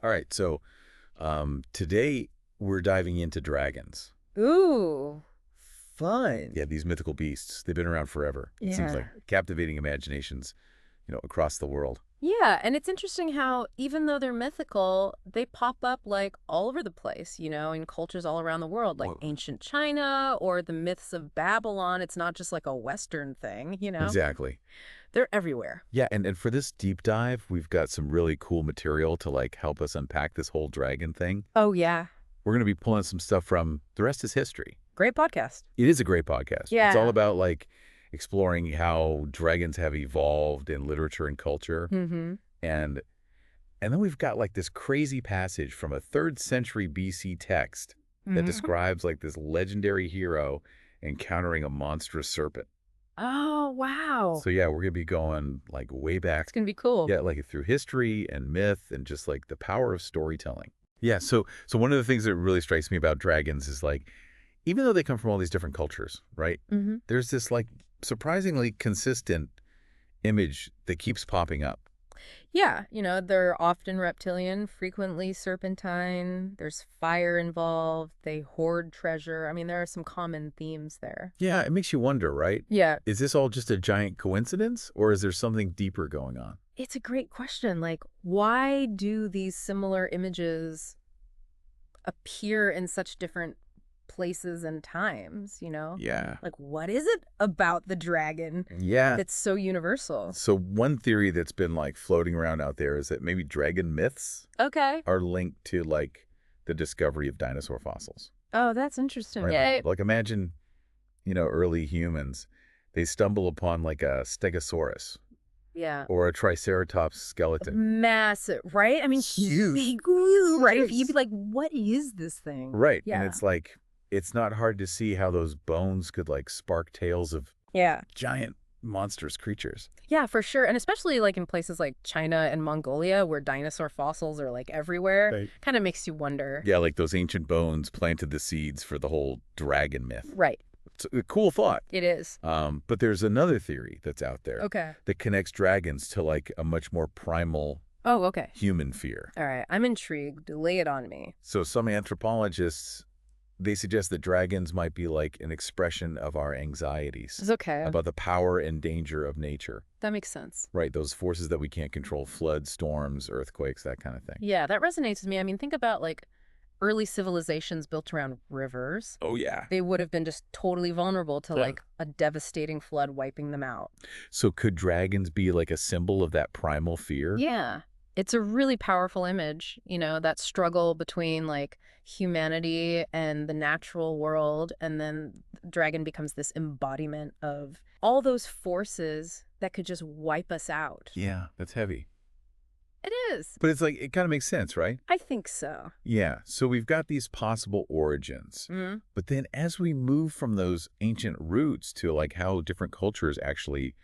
All right, so today we're diving into dragons. Ooh, fun. Yeah, these mythical beasts. They've been around forever. It seems like Yeah. captivating imaginations, across the world. Yeah, and it's interesting how even though they're mythical, they pop up like all over the place, in cultures all around the world, like Whoa. ancient China or the myths of Babylon. It's not just like a Western thing. Exactly. They're everywhere. Yeah, and for this deep dive, we've got some really cool material to help us unpack this whole dragon thing. Oh, yeah. We're going to be pulling some stuff from The Rest is History. Great podcast. It is a great podcast. It's all Yeah. about exploring how dragons have evolved in literature and culture. Mm-hmm. And and then we've got this crazy passage from a 3rd century BC text that Mm-hmm. describes this legendary hero encountering a monstrous serpent. Oh, wow. So yeah, we're gonna be going way back. It's gonna be cool. Yeah, through history and myth and just the power of storytelling. Yeah, so one of the things that really strikes me about dragons is even though they come from all these different cultures, right? Mm-hmm. There's this surprisingly consistent image that keeps popping up. Yeah, they're often reptilian, frequently serpentine. There's fire involved. They hoard treasure. I mean, there are some common themes there. Yeah, it makes you wonder, right? Yeah, Is this all just a giant coincidence, or is there something deeper going on? it's a great question. Like, why do these similar images appear in such different places and times? Yeah. Like, what is it about the dragon Yeah. that's so universal? So one theory that's been floating around out there is that maybe dragon myths Okay. are linked to the discovery of dinosaur fossils. Oh, that's interesting. Right? Yeah. Imagine, early humans, they stumble upon a stegosaurus Yeah. or a triceratops skeleton. Massive, right? I mean, Huge. big, right? You'd be like, what is this thing? Right. Yeah. And it's not hard to see how those bones could spark tales of Yeah. giant monstrous creatures. Yeah, for sure. And especially like in places like China and Mongolia where dinosaur fossils are like everywhere, Right. kind of makes you wonder. Yeah, those ancient bones planted the seeds for the whole dragon myth. Right. It's a cool thought. It is. But there's another theory that's out there Okay. that connects dragons to a much more primal Oh, okay. human fear. All right. I'm intrigued. Lay it on me. So some anthropologists, they suggest that dragons might be an expression of our anxieties It's okay. about the power and danger of nature. That makes sense. Right, those forces that we can't control, floods, storms, earthquakes, that kind of thing. Yeah, that resonates with me. I mean, think about like early civilizations built around rivers. Oh, yeah. They would have been just totally vulnerable to Yeah. like a devastating flood wiping them out. So could dragons be a symbol of that primal fear? Yeah. It's a really powerful image, that struggle between like humanity and the natural world. And then dragon becomes this embodiment of all those forces that could just wipe us out. Yeah, that's heavy. It is. But it's it kind of makes sense, right? I think so. Yeah, so we've got these possible origins. Mm. But then as we move from those ancient roots to how different cultures actually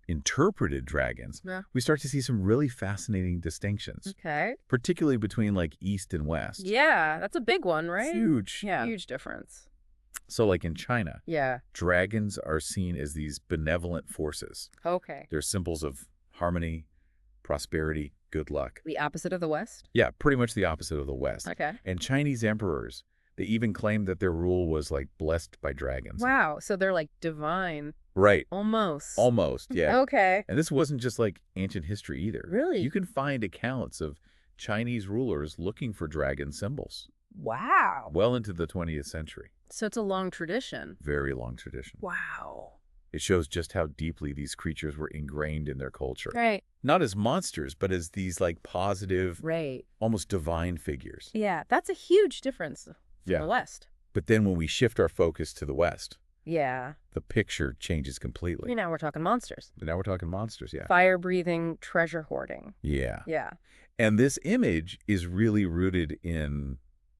interpreted dragons, Yeah. we start to see some really fascinating distinctions, Okay. particularly between East and West. Yeah, that's a big one, It's right? huge. Yeah. Huge difference. So in China, Yeah. dragons are seen as these benevolent forces. Okay. They're symbols of harmony, prosperity, good luck. The opposite of the West? Yeah, pretty much the opposite of the West. Okay. And Chinese emperors, they even claimed that their rule was blessed by dragons. Wow. So they're like divine. Right. Almost. Almost, yeah. Okay. And this wasn't just ancient history either. Really? You can find accounts of Chinese rulers looking for dragon symbols Wow. well into the 20th century. So it's a long tradition. Very long tradition. Wow. It shows just how deeply these creatures were ingrained in their culture. Right. Not as monsters, but as these positive, Right. almost divine figures. Yeah, that's a huge difference from Yeah. the West. But then when we shift our focus to the West, Yeah. the picture changes completely. Now we're talking monsters. But now we're talking monsters, yeah. Fire-breathing, treasure hoarding. Yeah. Yeah. And this image is really rooted in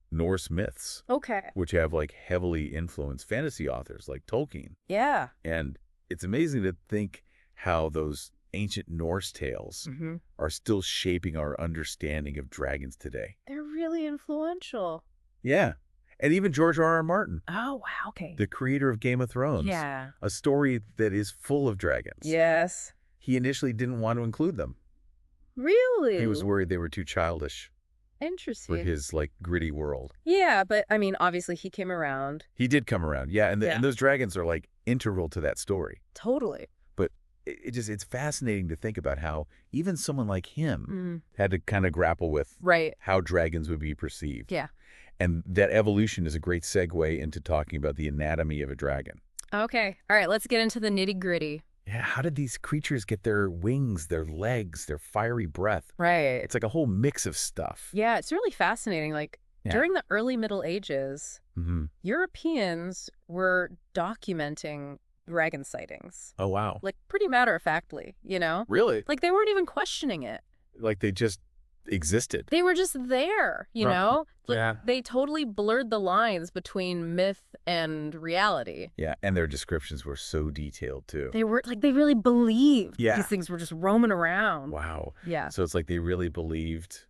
Norse myths, Okay. which have heavily influenced fantasy authors like Tolkien. Yeah. And it's amazing to think how those ancient Norse tales Mm-hmm. are still shaping our understanding of dragons today. They're really influential. Yeah. And even George R. R. Martin, Oh, wow. Okay. the creator of Game of Thrones, Yeah. a story that is full of dragons. Yes. He initially didn't want to include them. Really? He was worried they were too childish. for Interesting. his, like, gritty world. Yeah, but I mean, obviously he came around. He did come around, yeah, and Yeah. and those dragons are, like, integral to that story. Totally. But it's fascinating to think about how even someone like him had to kind of grapple with Right. how dragons would be perceived. Yeah. And that evolution is a great segue into talking about the anatomy of a dragon. Okay. All right, let's get into the nitty-gritty. Yeah, how did these creatures get their wings, their legs, their fiery breath? Right. It's like a whole mix of stuff. Yeah, it's really fascinating. Like, Yeah. during the early Middle Ages, Mm-hmm. Europeans were documenting dragon sightings. Oh, wow. Like, pretty matter-of-factly, you know? Really? Like, they weren't even questioning it. Like they just existed. They were just there, you Right. know? Like, Yeah. they totally blurred the lines between myth and reality. Yeah, and their descriptions were so detailed, too. They were, like, they really believed Yeah. these things were just roaming around. Wow. Yeah. So it's like they really believed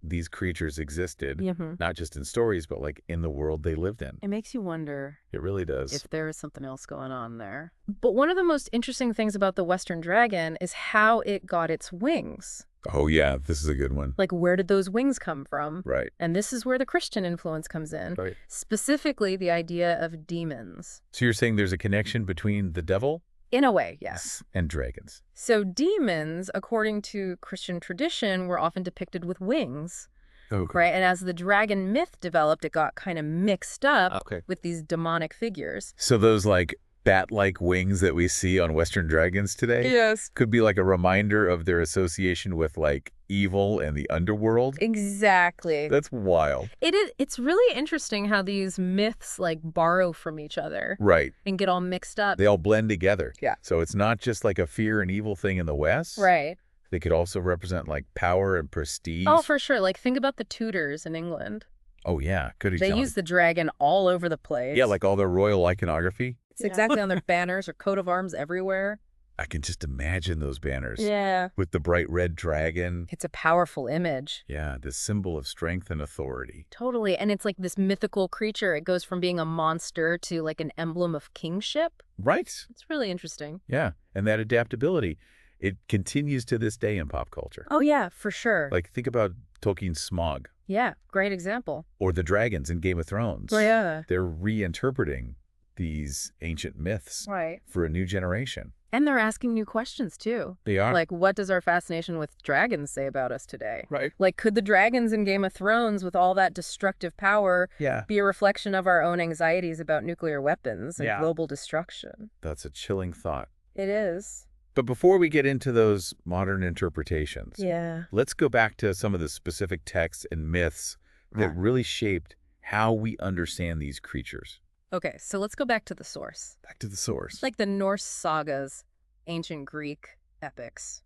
these creatures existed, Mm-hmm. not just in stories, but like in the world they lived in. It makes you wonder It really does. if there is something else going on there. But one of the most interesting things about the Western dragon is how it got its wings. Oh, yeah, this is a good one. Like, where did those wings come from? Right. And this is where the Christian influence comes in. Right. Specifically, the idea of demons. So you're saying there's a connection between the devil In a way, yes. and dragons. So demons, according to Christian tradition, were often depicted with wings, Okay. right? And as the dragon myth developed, it got kind of mixed up Okay. with these demonic figures. So those like bat-like wings that we see on Western dragons today Yes. could be like a reminder of their association with like evil and the underworld. Exactly. That's wild. It's really interesting how these myths like borrow from each other Right. and get all mixed up. They all blend together. Yeah. So it's not just like a fear and evil thing in the West. Right. They could also represent like power and prestige. Oh, for sure. Like, think about the Tudors in England. Oh, yeah. Good They example. use the dragon all over the place. Yeah, like all their royal iconography. It's exactly on their banners or coat of arms everywhere. I can just imagine those banners. Yeah. With the bright red dragon. It's a powerful image. Yeah, this symbol of strength and authority. Totally. And it's like this mythical creature. It goes from being a monster to like an emblem of kingship. Right. It's really interesting. Yeah. And that adaptability, it continues to this day in pop culture. Oh, yeah, for sure. Like, think about Tolkien's Smaug Yeah, great example. or the dragons in Game of Thrones. Oh, yeah. They're reinterpreting these ancient myths Right. for a new generation. And they're asking new questions, too. They are. Like, what does our fascination with dragons say about us today? Right. Like, could the dragons in Game of Thrones, with all that destructive power, Yeah. be a reflection of our own anxieties about nuclear weapons and Yeah. global destruction? That's a chilling thought. It is. But before we get into those modern interpretations, Yeah. let's go back to some of the specific texts and myths that really shaped how we understand these creatures. Okay, so let's go back to the source. Back to the source. Like the Norse sagas, ancient Greek epics,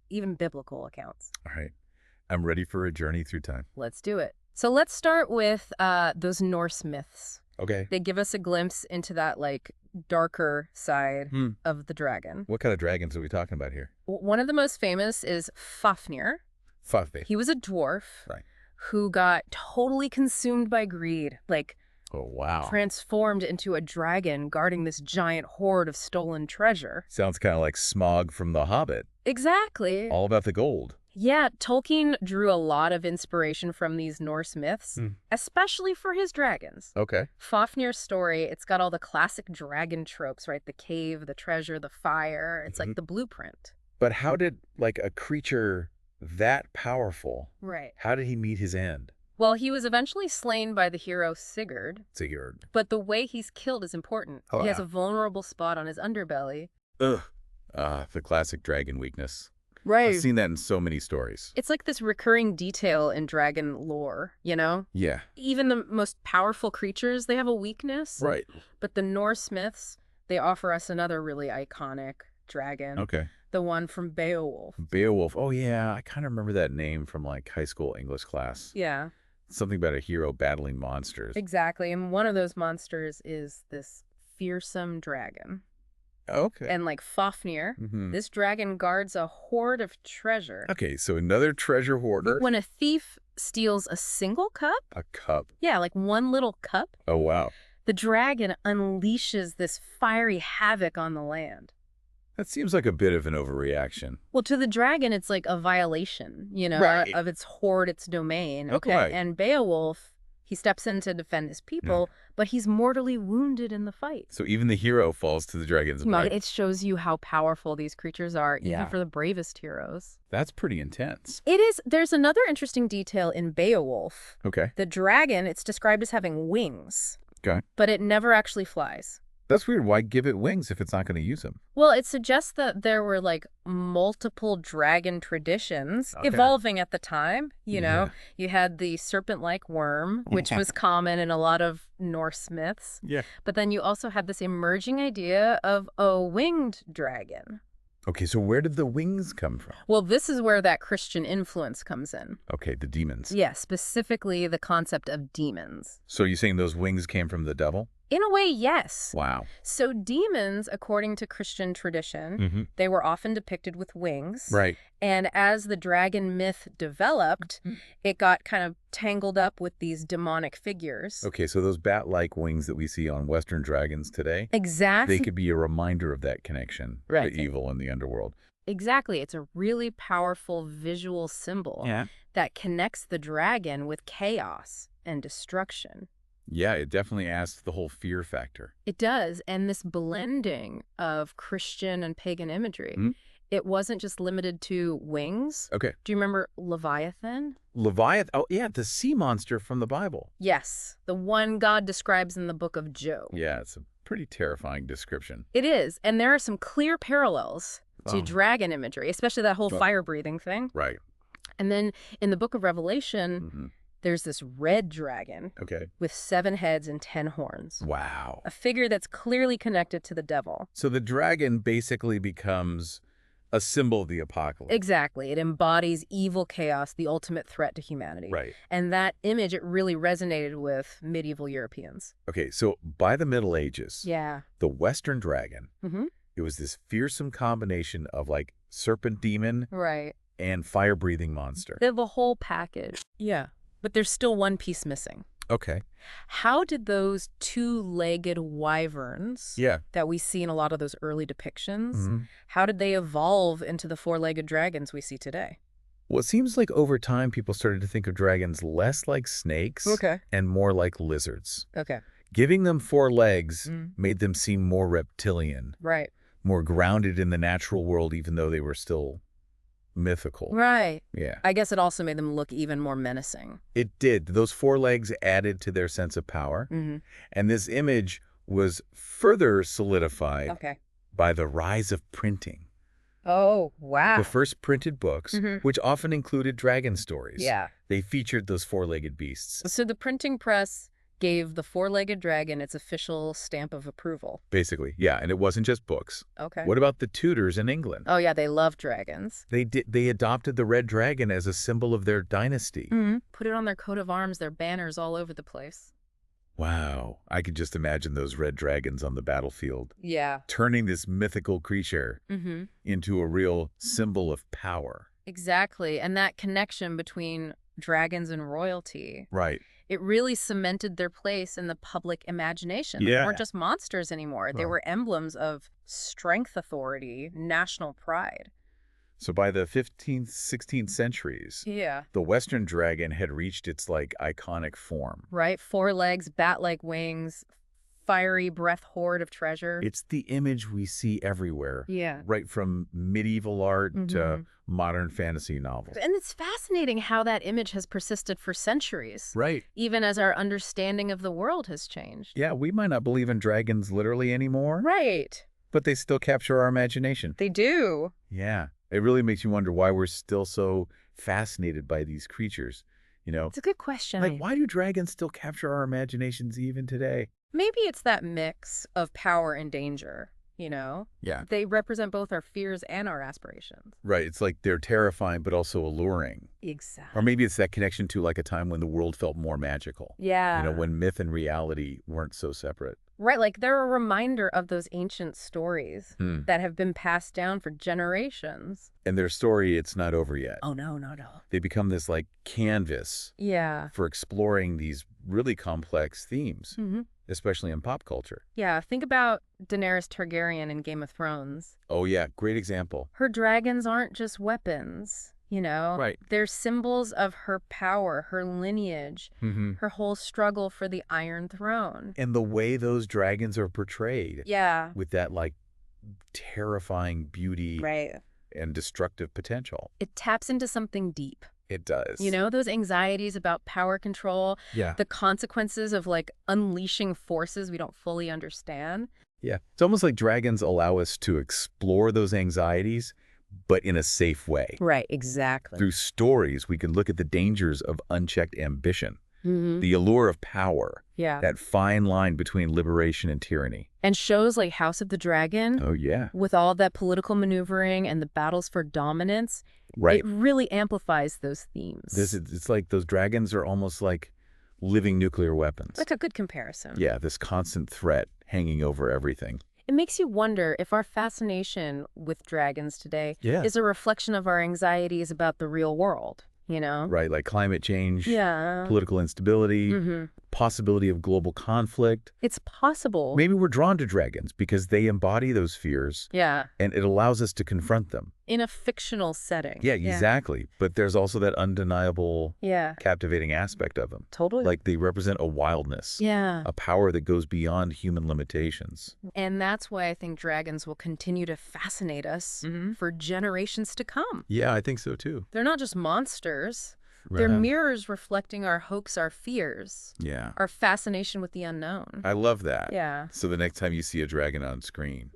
even biblical accounts. All right. I'm ready for a journey through time. Let's do it. So let's start with those Norse myths. Okay. They give us a glimpse into that like darker side Hmm. of the dragon. What kind of dragons are we talking about here? One of the most famous is Fafnir. Fafnir. He was a dwarf Right. who got totally consumed by greed, like Oh, wow. transformed into a dragon guarding this giant hoard of stolen treasure. Sounds kind of like Smaug from The Hobbit. Exactly. All about the gold. Yeah, Tolkien drew a lot of inspiration from these Norse myths, Hmm. especially for his dragons. Okay. Fafnir's story, it's got all the classic dragon tropes, right? The cave, the treasure, the fire. It's like the blueprint. But how did, like, a creature that powerful, Right. how did he meet his end? Well, he was eventually slain by the hero Sigurd, Sigurd. but the way he's killed is important. Oh, he has yeah. a vulnerable spot on his underbelly. Ugh. The classic dragon weakness. Right. I've seen that in so many stories. It's like this recurring detail in dragon lore, you know? Yeah. Even the most powerful creatures, they have a weakness. Right. But the Norse myths, they offer us another really iconic dragon. Okay. The one from Beowulf. Beowulf. Oh, yeah. I kind of remember that name from, like, high school English class. Yeah, Something about a hero battling monsters. exactly. And one of those monsters is this fearsome dragon. Okay. And like Fafnir, Mhm. this dragon guards a hoard of treasure. Okay, so another treasure hoarder. When a thief steals a single cup, A cup. yeah, like one little cup, Oh, wow. the dragon unleashes this fiery havoc on the land. That seems like a bit of an overreaction. Well, to the dragon, it's like a violation, Right. of its hoard, its domain. Okay. Right. And Beowulf, he steps in to defend his people, but he's mortally wounded in the fight. So even the hero falls to the dragon's bite. It shows you how powerful these creatures are, Yeah. even for the bravest heroes. That's pretty intense. It is. There's another interesting detail in Beowulf. Okay. The dragon, it's described as having wings, Okay. but it never actually flies. That's weird. Why give it wings if it's not going to use them? Well, it suggests that there were like multiple dragon traditions Okay. evolving at the time. Yeah. You had the serpent-like worm, which was common in a lot of Norse myths. Yeah. But then you also had this emerging idea of a winged dragon. Okay, so where did the wings come from? Well, this is where that Christian influence comes in. Okay, the demons. Yeah, specifically the concept of demons. So you're saying those wings came from the devil? In a way, yes. Wow. So demons, according to Christian tradition, Mm-hmm. they were often depicted with wings. Right. And as the dragon myth developed, it got kind of tangled up with these demonic figures. Okay, so those bat-like wings that we see on Western dragons today, Exactly. they could be a reminder of that connection Right. to evil in the underworld. Exactly. It's a really powerful visual symbol that connects the dragon with chaos and destruction. Yeah, it definitely adds to the whole fear factor. It does. And this blending of Christian and pagan imagery, Mhm. it wasn't just limited to wings. Okay. Do you remember Leviathan? Leviathan. Oh, yeah, the sea monster from the Bible. Yes, the one God describes in the book of Job. Yeah, it's a pretty terrifying description. It is. And there are some clear parallels to Oh. dragon imagery, especially that whole Oh. fire-breathing thing. Right. And then in the book of Revelation, Mm-hmm. there's this red dragon Okay. with 7 heads and 10 horns. Wow. A figure that's clearly connected to the devil. So the dragon basically becomes a symbol of the apocalypse. Exactly. It embodies evil chaos, the ultimate threat to humanity. Right. And that image, it really resonated with medieval Europeans. Okay, so by the Middle Ages, Yeah. the Western dragon, Mm-hmm. it was this fearsome combination of like serpent demon Right. and fire-breathing monster. They're the whole package. Yeah. But there's still one piece missing. Okay. How did those 2-legged wyverns Yeah. that we see in a lot of those early depictions, Mhm. how did they evolve into the 4-legged dragons we see today? Well, it seems like over time people started to think of dragons less like snakes and more like lizards. Okay. Giving them 4 legs Mm. made them seem more reptilian, Right. more grounded in the natural world, even though they were still mythical. Right. Yeah. I guess it also made them look even more menacing. It did. Those 4 legs added to their sense of power. Mm-hmm. And this image was further solidified Okay. by the rise of printing. Oh, wow. The first printed books, Mhm. which often included dragon stories. Yeah. They featured those 4-legged beasts. So the printing press gave the 4-legged dragon its official stamp of approval. Basically, yeah. And it wasn't just books. Okay. What about the Tudors in England? Oh, yeah, they love dragons. They adopted the red dragon as a symbol of their dynasty. Mm-hmm. Put it on their coat of arms, their banners all over the place. Wow. I could just imagine those red dragons on the battlefield, Yeah. turning this mythical creature Mm-hmm. into a real symbol of power. Exactly. And that connection between dragons and royalty, Right. it really cemented their place in the public imagination. They Yeah. weren't just monsters anymore. They Well. were emblems of strength, authority, national pride. So by the 15th, 16th centuries, Yeah. the Western dragon had reached its like iconic form. Right? 4 legs, bat-like wings, fiery breath horde of treasure. It's the image we see everywhere, Yeah. right from medieval art to Mhm. modern fantasy novels. And it's fascinating how that image has persisted for centuries, Right. even as our understanding of the world has changed. Yeah, we might not believe in dragons literally anymore, Right. but they still capture our imagination. They do. Yeah. It really makes you wonder why we're still so fascinated by these creatures. You know, It's a good question. like why do dragons still capture our imaginations even today? Maybe it's that mix of power and danger, you know? Yeah. They represent both our fears and our aspirations. Right. It's like they're terrifying, but also alluring. Exactly. Or maybe it's that connection to like a time when the world felt more magical. Yeah. You know, when myth and reality weren't so separate. Right, like they're a reminder of those ancient stories Hmm. that have been passed down for generations. And their story, it's not over yet. Oh, no, not at all. They become this like canvas Yeah. for exploring these really complex themes. Mm-hmm. especially in pop culture. Yeah, think about Daenerys Targaryen in Game of Thrones. Oh, yeah, great example. Her dragons aren't just weapons, you know? Right. They're symbols of her power, her lineage, Mm-hmm. her whole struggle for the Iron Throne. And the way those dragons are portrayed Yeah. with that, like, terrifying beauty Right. and destructive potential. It taps into something deep. It does. You know, those anxieties about power control, Yeah. the consequences of like unleashing forces we don't fully understand. Yeah. It's almost like dragons allow us to explore those anxieties, but in a safe way. Right, exactly. Through stories, we can look at the dangers of unchecked ambition, Mm-hmm. the allure of power, Yeah. that fine line between liberation and tyranny. And shows like House of the Dragon, Oh, yeah. with all that political maneuvering and the battles for dominance, Right. it really amplifies those themes. It's like those dragons are almost like living nuclear weapons. That's a good comparison. Yeah, this constant threat hanging over everything. It makes you wonder if our fascination with dragons today Yeah. is a reflection of our anxieties about the real world, you know? Right, like climate change, Yeah. political instability, Mm-hmm. possibility of global conflict. It's possible. Maybe we're drawn to dragons because they embody those fears Yeah. and it allows us to confront them. In a fictional setting. Yeah, exactly. But there's also that undeniable, Yeah. captivating aspect of them. Totally. Like they represent a wildness, Yeah. a power that goes beyond human limitations. And that's why I think dragons will continue to fascinate us Mm-hmm. for generations to come. Yeah, I think so too. They're not just monsters. They're Right. mirrors reflecting our hopes, our fears, Yeah. our fascination with the unknown. I love that. Yeah. So the next time you see a dragon on screen,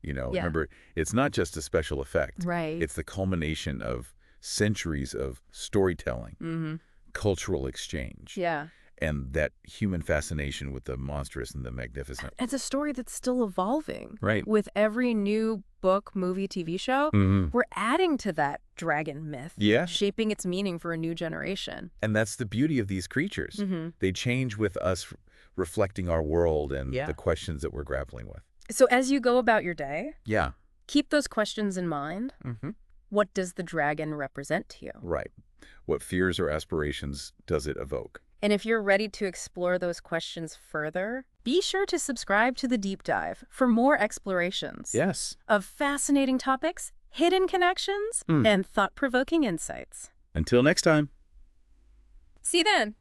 Yeah. remember, it's not just a special effect. Right. It's the culmination of centuries of storytelling, Mm-hmm. cultural exchange, Yeah. and that human fascination with the monstrous and the magnificent. It's a story that's still evolving. Right. With every new book, movie, TV show, Mm-hmm. we're adding to that dragon myth. Yeah. Shaping its meaning for a new generation. And that's the beauty of these creatures. Mm-hmm. They change with us, reflecting our world and Yeah. the questions that we're grappling with. So as you go about your day, Yeah. keep those questions in mind. Mm-hmm. What does the dragon represent to you? Right. What fears or aspirations does it evoke? And if you're ready to explore those questions further, be sure to subscribe to The Deep Dive for more explorations Yes. of fascinating topics, hidden connections, and thought-provoking insights. Until next time. See you then.